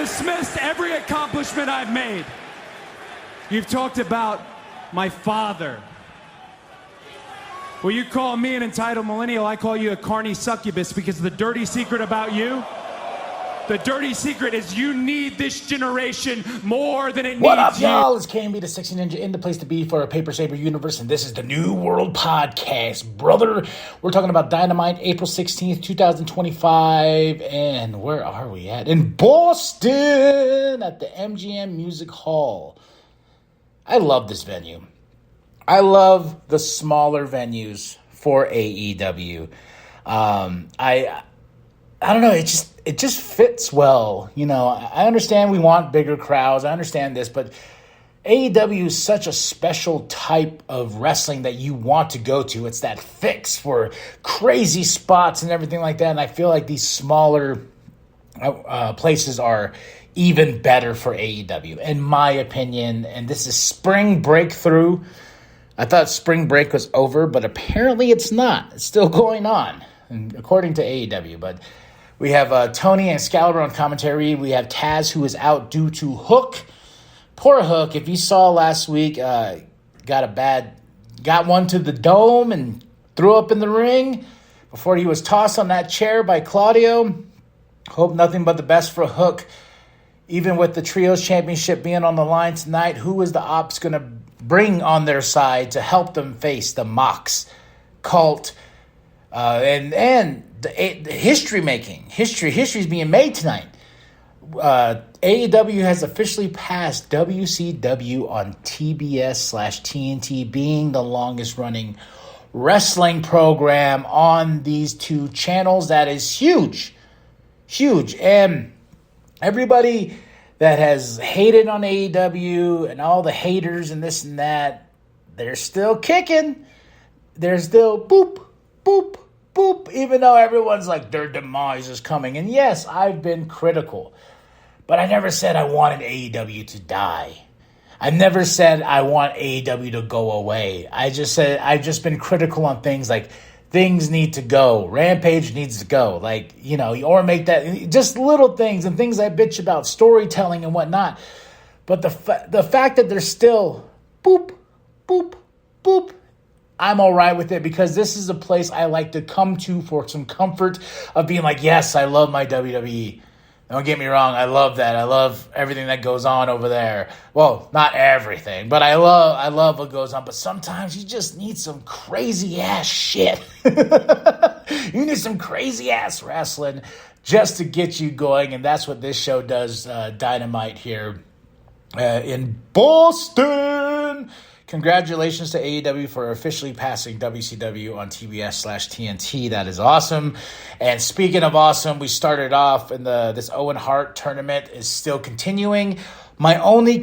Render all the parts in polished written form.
dismissed every accomplishment I've made. You've talked about my father. Well, you call me an entitled millennial, I call you a carny succubus, because the dirty secret about you, the dirty secret is you need this generation more than it needs you. What up, y'all? It's KMB, the Sexy Ninja, in the place to be for a Paper Saber universe, and this is the New World Podcast, brother. We're talking about Dynamite, April 16th, 2025, and where are we at? In Boston, at the MGM Music Hall. I love this venue. I love the smaller venues for AEW. I don't know, it just fits well. You know, I understand we want bigger crowds. I understand this, but AEW is such a special type of wrestling that you want to go to. It's that fix for crazy spots and everything like that. And I feel like these smaller places are even better for AEW, in my opinion. And this is spring breakthrough. I thought spring break was over, but apparently it's not. It's still going on, according to AEW. But we have Tony and Excalibur on commentary. We have Taz, who is out due to Hook. Poor Hook. If you saw last week, got one to the dome and threw up in the ring before he was tossed on that chair by Claudio. Hope nothing but the best for Hook. Even with the Trios Championship being on the line tonight, who is the Ops going to bring on their side to help them face the Mox cult and the history making? History is being made tonight. AEW has officially passed WCW on TBS/TNT, being the longest running wrestling program on these two channels. That is huge. And everybody that has hated on AEW and all the haters and this and that, they're still kicking. They're still boop, boop, boop, even though everyone's like their demise is coming. And yes, I've been critical, but I never said I wanted AEW to die. I never said I want AEW to go away. I just said I've just been critical on things like things need to go. Rampage needs to go. Like, you know, or make that just little things and things I bitch about, storytelling and whatnot. But the fact that they're still boop, boop, boop, I'm all right with it, because this is a place I like to come to for some comfort of being like, yes, I love my WWE. Don't get me wrong, I love that. I love everything that goes on over there. Well, not everything, but I love what goes on. But sometimes you just need some crazy ass shit. You need some crazy ass wrestling just to get you going, and that's what this show does. Dynamite here in Boston. Congratulations to AEW for officially passing WCW on TBS/TNT. That is awesome. And speaking of awesome, we started off in this Owen Hart tournament is still continuing. My only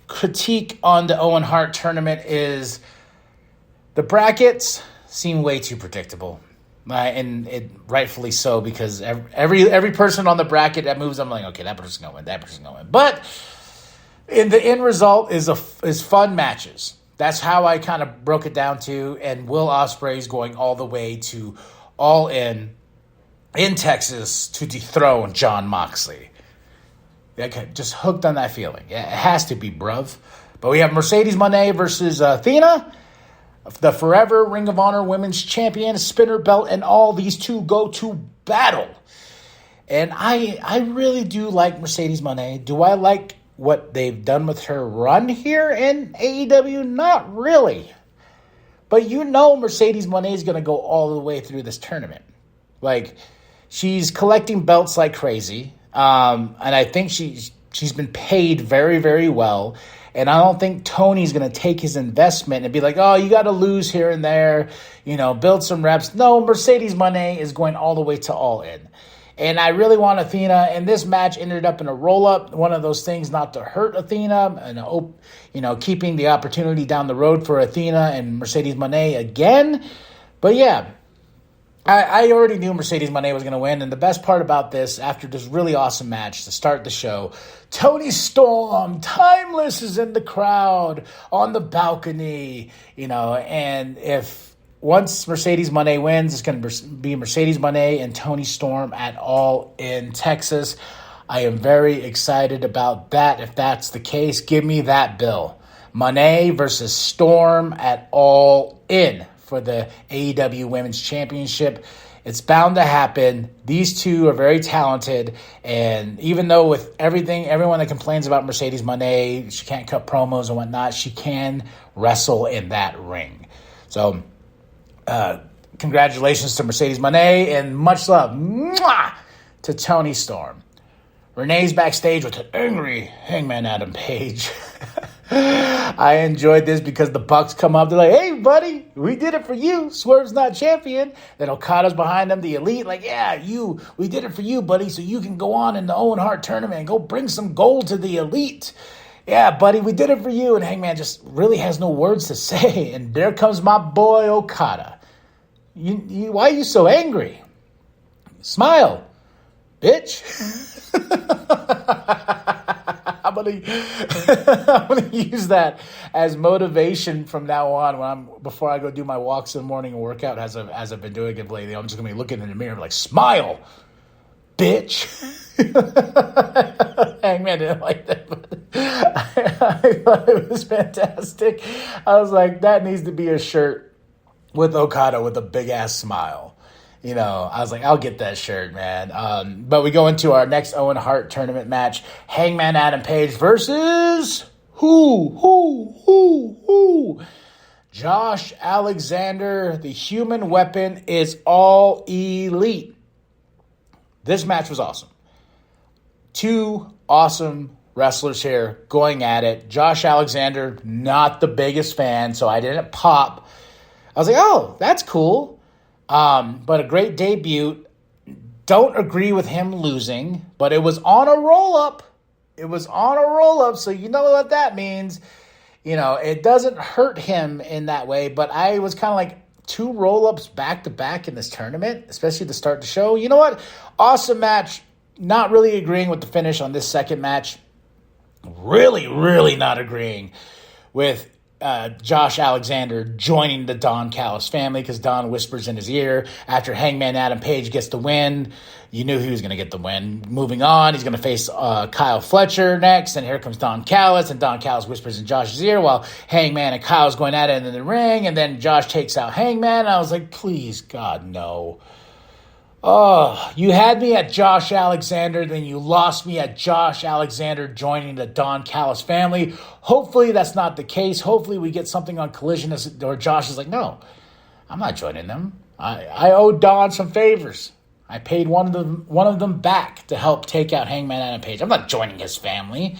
critique on the Owen Hart tournament is the brackets seem way too predictable. And it rightfully so, because every person on the bracket that moves, I'm like, okay, that person's going to win, that person's going to win. But the end result is fun matches. That's how I kind of broke it down to. And Will Ospreay's going all the way to All In Texas to dethrone Jon Moxley. Okay, just hooked on that feeling. Yeah, it has to be, bruv. But we have Mercedes Moné versus Athena, the forever Ring of Honor Women's Champion, spinner belt, and all these two go to battle. And I really do like Mercedes Moné. Do I like what they've done with her run here in AEW? Not really. But you know Mercedes Moné is going to go all the way through this tournament. Like, she's collecting belts like crazy. And I think she's been paid very, very well. And I don't think Tony's going to take his investment and be like, oh, you got to lose here and there, you know, build some reps. No, Mercedes Moné is going all the way to All In. And I really want Athena, and this match ended up in a roll-up, one of those things not to hurt Athena, and you know, keeping the opportunity down the road for Athena and Mercedes Moné again. But yeah, I already knew Mercedes Moné was going to win, and the best part about this, after this really awesome match to start the show, Toni Storm, Timeless, is in the crowd on the balcony, you know, and once Mercedes Moné wins, it's going to be Mercedes Moné and Toni Storm at All in Texas. I am very excited about that. If that's the case, give me that bill. Monet versus Storm at All In for the AEW Women's Championship. It's bound to happen. These two are very talented, and even though with everyone that complains about Mercedes Moné, she can't cut promos and whatnot, she can wrestle in that ring. So, congratulations to Mercedes Moné, and much love to Toni Storm. Renee's backstage with an angry Hangman Adam Page. I enjoyed this because the Bucks come up. They're like, hey, buddy, we did it for you. Swerve's not champion. Then Okada's behind them, the Elite. Like, yeah, we did it for you, buddy, so you can go on in the Owen Hart tournament and go bring some gold to the Elite. Yeah, buddy, we did it for you. And Hangman just really has no words to say. And there comes my boy Okada. Why are you so angry? Smile, bitch. I'm gonna use that as motivation from now on before I go do my walks in the morning and workout as I've been doing it lately. I'm just gonna be looking in the mirror like, smile, bitch. Hangman didn't like that, but I thought it was fantastic. I was like, that needs to be a shirt with Okada with a big ass smile. You know, I was like, I'll get that shirt, man. But we go into our next Owen Hart tournament match. Hangman Adam Page versus who? Josh Alexander. The human weapon is All Elite. This match was awesome. Two awesome wrestlers here going at it. Josh Alexander, not the biggest fan, so I didn't pop. I was like, oh, that's cool. But a great debut. Don't agree with him losing, but it was on a roll-up. So you know what that means. You know, it doesn't hurt him in that way, but I was kind of like two roll-ups back-to-back in this tournament, especially to start the show. You know what? Awesome match. Not really agreeing with the finish on this second match. Really, really not agreeing with Josh Alexander joining the Don Callis family because Don whispers in his ear after Hangman Adam Page gets the win. You knew he was going to get the win. Moving on, he's going to face Kyle Fletcher next, and here comes Don Callis, and Don Callis whispers in Josh's ear while Hangman and Kyle's going at it in the ring, and then Josh takes out Hangman. I was like, please, God, no. Oh, you had me at Josh Alexander, then you lost me at Josh Alexander joining the Don Callis family. Hopefully that's not the case. Hopefully we get something on Collision or Josh is like, no, I'm not joining them. I owe Don some favors. I paid one of them back to help take out Hangman Adam Page. I'm not joining his family.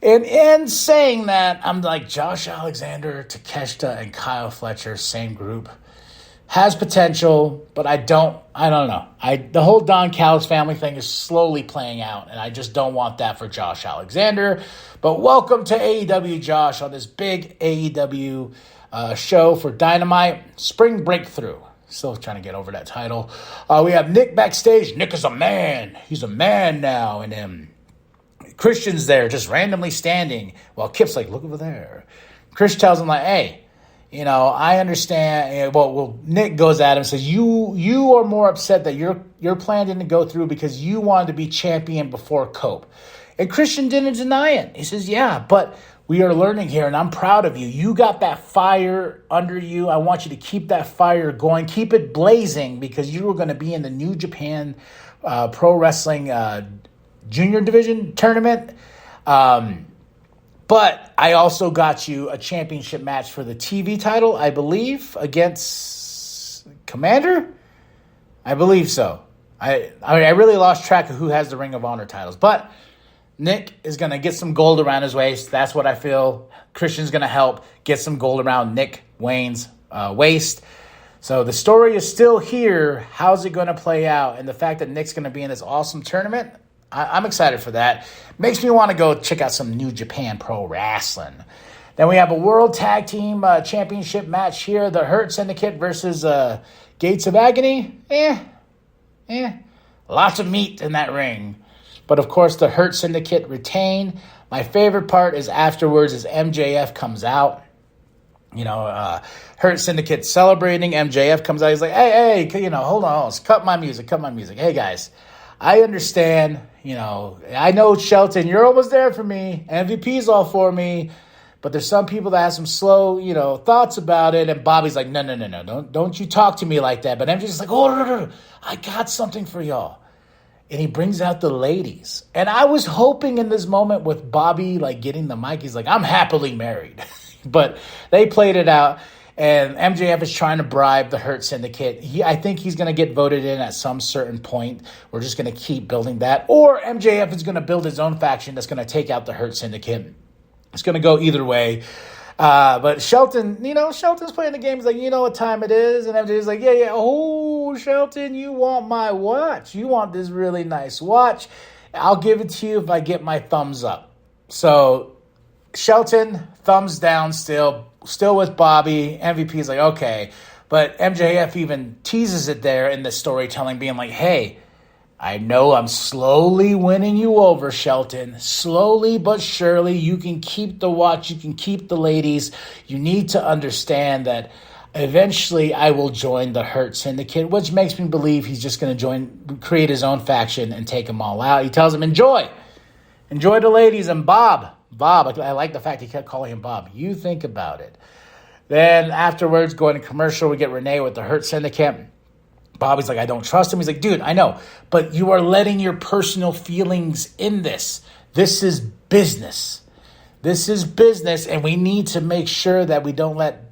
And in saying that, I'm like, Josh Alexander, Takeshita, and Kyle Fletcher, same group. Has potential, but I don't know. The whole Don Callis family thing is slowly playing out, and I just don't want that for Josh Alexander. But welcome to AEW, Josh, on this big AEW show for Dynamite. Spring Breakthrough. Still trying to get over that title. We have Nick backstage. Nick is a man. He's a man now. And then Christian's there just randomly standing while Kip's like, look over there. Chris tells him, like, hey, you know, I understand. Well, Nick goes at him and says, you are more upset that your plan didn't go through because you wanted to be champion before Cope. And Christian didn't deny it. He says, yeah, but we are learning here, and I'm proud of you. You got that fire under you. I want you to keep that fire going. Keep it blazing because you were going to be in the New Japan Pro Wrestling Junior Division tournament. But I also got you a championship match for the TV title, I believe, against Commander? I believe so. I really lost track of who has the Ring of Honor titles. But Nick is going to get some gold around his waist. That's what I feel. Christian's going to help get some gold around Nick Wayne's waist. So the story is still here. How's it going to play out? And the fact that Nick's going to be in this awesome tournament, I'm excited for that. Makes me want to go check out some New Japan Pro Wrestling. Then we have a World Tag Team Championship match here. The Hurt Syndicate versus Gates of Agony. Lots of meat in that ring. But, of course, the Hurt Syndicate retain. My favorite part is afterwards as MJF comes out. You know, Hurt Syndicate celebrating. MJF comes out. He's like, hey, you know, hold on. Cut my music. Hey, guys. I understand, I know, Shelton, you're almost there for me. MVP's all for me. But there's some people that have some slow, thoughts about it. And Bobby's like, no. Don't you talk to me like that. But MJ's like, oh, no. I got something for y'all. And he brings out the ladies. And I was hoping in this moment with Bobby, getting the mic, he's like, I'm happily married. But they played it out. And MJF is trying to bribe the Hurt Syndicate. I think he's going to get voted in at some certain point. We're just going to keep building that. Or MJF is going to build his own faction that's going to take out the Hurt Syndicate. It's going to go either way. But Shelton, Shelton's playing the game. He's like, you know what time it is? And MJ's like, yeah. Oh, Shelton, you want my watch. You want this really nice watch. I'll give it to you if I get my thumbs up. So Shelton, thumbs down still with Bobby. MVP's like, okay. But MJF even teases it there in the storytelling, being like, hey, I know I'm slowly winning you over, Shelton. Slowly but surely, you can keep the watch. You can keep the ladies. You need to understand that eventually I will join the Hurt Syndicate, which makes me believe he's just going to create his own faction and take them all out. He tells them, enjoy the ladies. And Bob, I like the fact he kept calling him Bob. You think about it. Then afterwards, going to commercial, we get Renee with the Hurt Syndicate. Bobby's like, I don't trust him. He's like, dude, I know, but you are letting your personal feelings in this. This is business. This is business, and we need to make sure that we don't let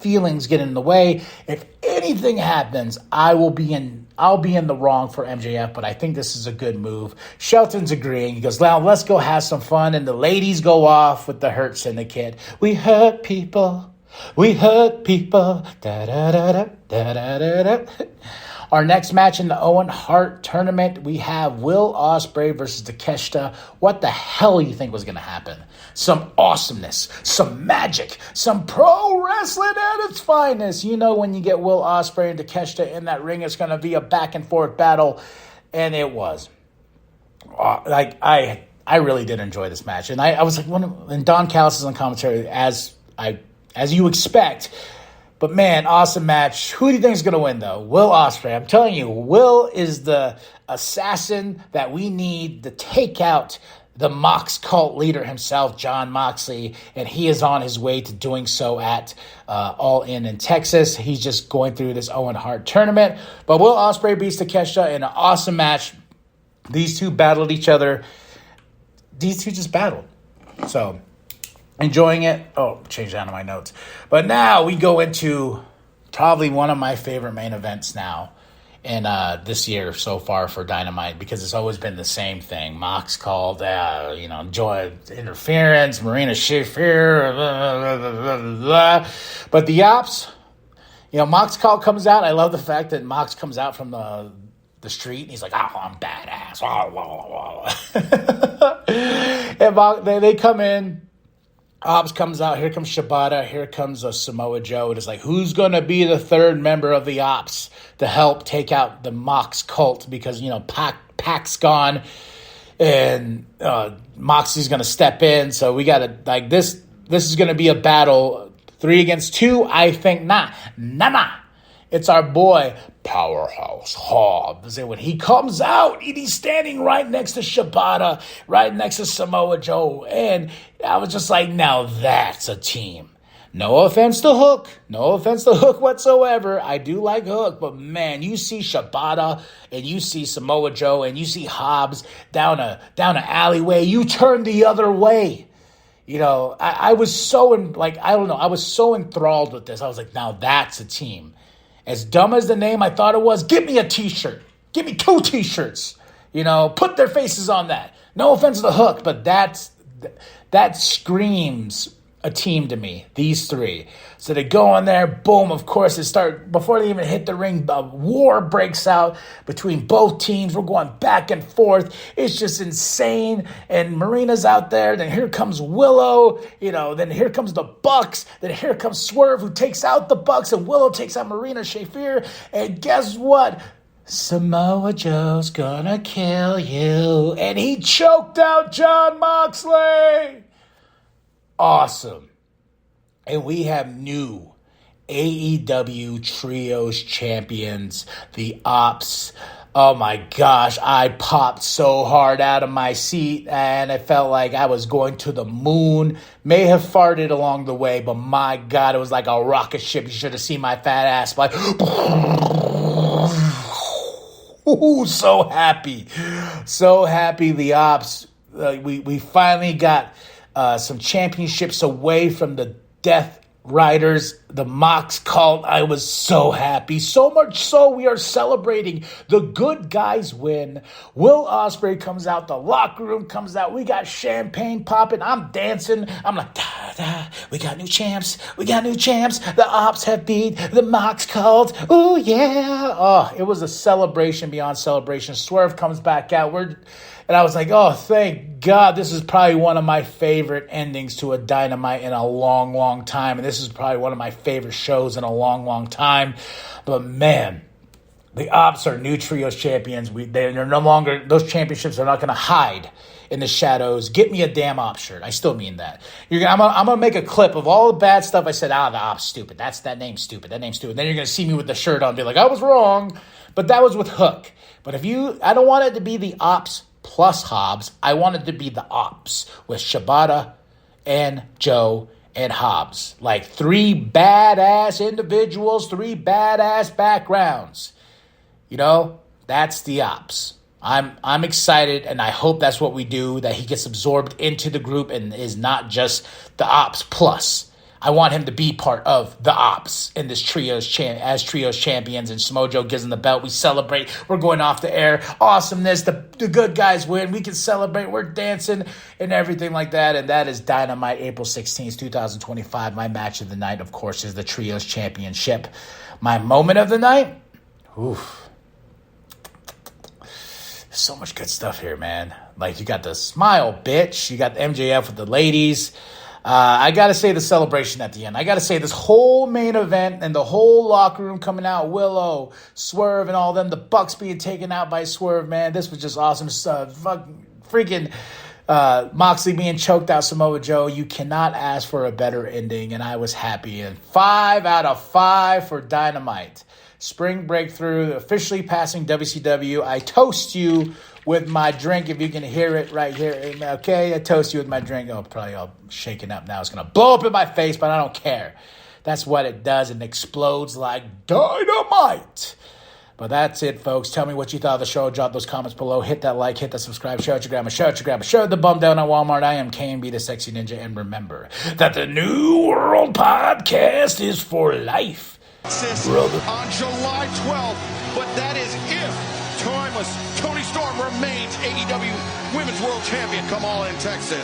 feelings get in the way. If anything happens, I'll be in the wrong for MJF, but I think this is a good move. Shelton's agreeing. He goes, now let's go have some fun, and the ladies go off with the Hurt Syndicate. We hurt people. We hurt people. Da-da-da-da, da-da-da-da. Our next match in the Owen Hart tournament, we have Will Ospreay versus Takeshita. What the hell do you think was going to happen? Some awesomeness, some magic, some pro wrestling at its finest. When you get Will Ospreay and Takeshita in that ring, it's going to be a back and forth battle. And it was. I really did enjoy this match. And I was like, and Don Callis is on commentary as you expect. But, man, awesome match. Who do you think is going to win, though? Will Ospreay. I'm telling you, Will is the assassin that we need to take out the Mox cult leader himself, Jon Moxley, and he is on his way to doing so at All In Texas. He's just going through this Owen Hart tournament. But Will Ospreay beats Takeshita in an awesome match. These two battled each other. These two just battled. So, enjoying it. Oh, change that on my notes. But now we go into probably one of my favorite main events now in this year so far for Dynamite, because it's always been the same thing. Mox called, joy interference, Marina Shafir, blah, blah, blah, blah. But the Ops, Mox call comes out. I love the fact that Mox comes out from the street and he's like, oh, I'm badass. And they come in. Ops comes out. Here comes Shibata. Here comes Samoa Joe. It is like, who's going to be the third member of the Ops to help take out the Mox cult? Because, Pac's gone and Moxie's going to step in. So we got to, this is going to be a battle 3 against 2. I think not. Nah. It's our boy, Powerhouse Hobbs. And when he comes out, he's standing right next to Shibata, right next to Samoa Joe. And I was just like, now that's a team. No offense to Hook. No offense to Hook whatsoever. I do like Hook. But, man, you see Shibata and you see Samoa Joe and you see Hobbs down an alleyway. You turn the other way. I was so, I was so enthralled with this. I was like, now that's a team. As dumb as the name I thought it was, give me a T-shirt. Give me 2 T-shirts. Put their faces on that. No offense to the Hook, but that screams a team to me, these 3. So they go in there, boom, of course, before they even hit the ring, a war breaks out between both teams. We're going back and forth. It's just insane. And Marina's out there. Then here comes Willow. Then here comes the Bucks. Then here comes Swerve, who takes out the Bucks. And Willow takes out Marina Shafir. And guess what? Samoa Joe's gonna kill you. And he choked out Jon Moxley. Awesome. And we have new AEW Trios champions, the Ops. Oh my gosh, I popped so hard out of my seat and I felt like I was going to the moon. May have farted along the way, but my God, it was like a rocket ship. You should have seen my fat ass. Like, ooh, so happy. So happy the ops. We finally got some championships away from the Death Riders, the Mox cult. I was so happy. So much so we are celebrating. The good guys win. Will Ospreay comes out. The locker room comes out. We got champagne popping. I'm dancing. I'm like, da, da. We got new champs. We got new champs. The ops have beat the Mox cult. Oh, yeah. Oh, it was a celebration beyond celebration. Swerve comes back out. And I was like, oh, thank God. This is probably one of my favorite endings to a Dynamite in a long, long time. And this is probably one of my favorite shows in a long, long time. But, man, the Ops are new Trios champions. They're no longer – those championships are not going to hide in the shadows. Get me a damn Ops shirt. I still mean that. I'm going to make a clip of all the bad stuff I said. The Ops stupid. That name's stupid. That name's stupid. Then you're going to see me with the shirt on and be like, I was wrong. But that was with Hook. But I don't want it to be the Ops plus Hobbs. I wanted to be the Ops with Shibata and Joe and Hobbs. Like 3 badass individuals, 3 badass backgrounds. You know, that's the Ops. I'm excited, and I hope that's what we do, that he gets absorbed into the group and is not just the Ops plus. I want him to be part of the Ops in this Trios champions, and Smojo gives him the belt. We celebrate. We're going off the air. Awesomeness. The good guys win. We can celebrate. We're dancing and everything like that. And that is Dynamite, April 16th, 2025. My match of the night, of course, is the Trios Championship. My moment of the night? Oof. There's so much good stuff here, man. Like, you got the smile, bitch. You got the MJF with the ladies. I got to say the celebration at the end. I got to say this whole main event and the whole locker room coming out, Willow, Swerve, and all them, the Bucks being taken out by Swerve, man. This was just awesome. Freaking Moxley being choked out, Samoa Joe. You cannot ask for a better ending, and I was happy. And 5 out of 5 for Dynamite. Spring breakthrough, officially passing WCW. I toast you with my drink, if you can hear it right here. Okay, I toast you with my drink. Oh, probably all shaken up now. It's going to blow up in my face, but I don't care. That's what it does, and explodes like dynamite. But that's it, folks. Tell me what you thought of the show. Drop those comments below. Hit that like, hit that subscribe. Share it to your grandma. Share it to your grandma. Share the bum down at Walmart. I am KNB, the Sexy Ninja. And remember that the New World Podcast is for life. Brother. On July 12th, but that is if Tony Storm remains AEW Women's World Champion. Come all in Texas.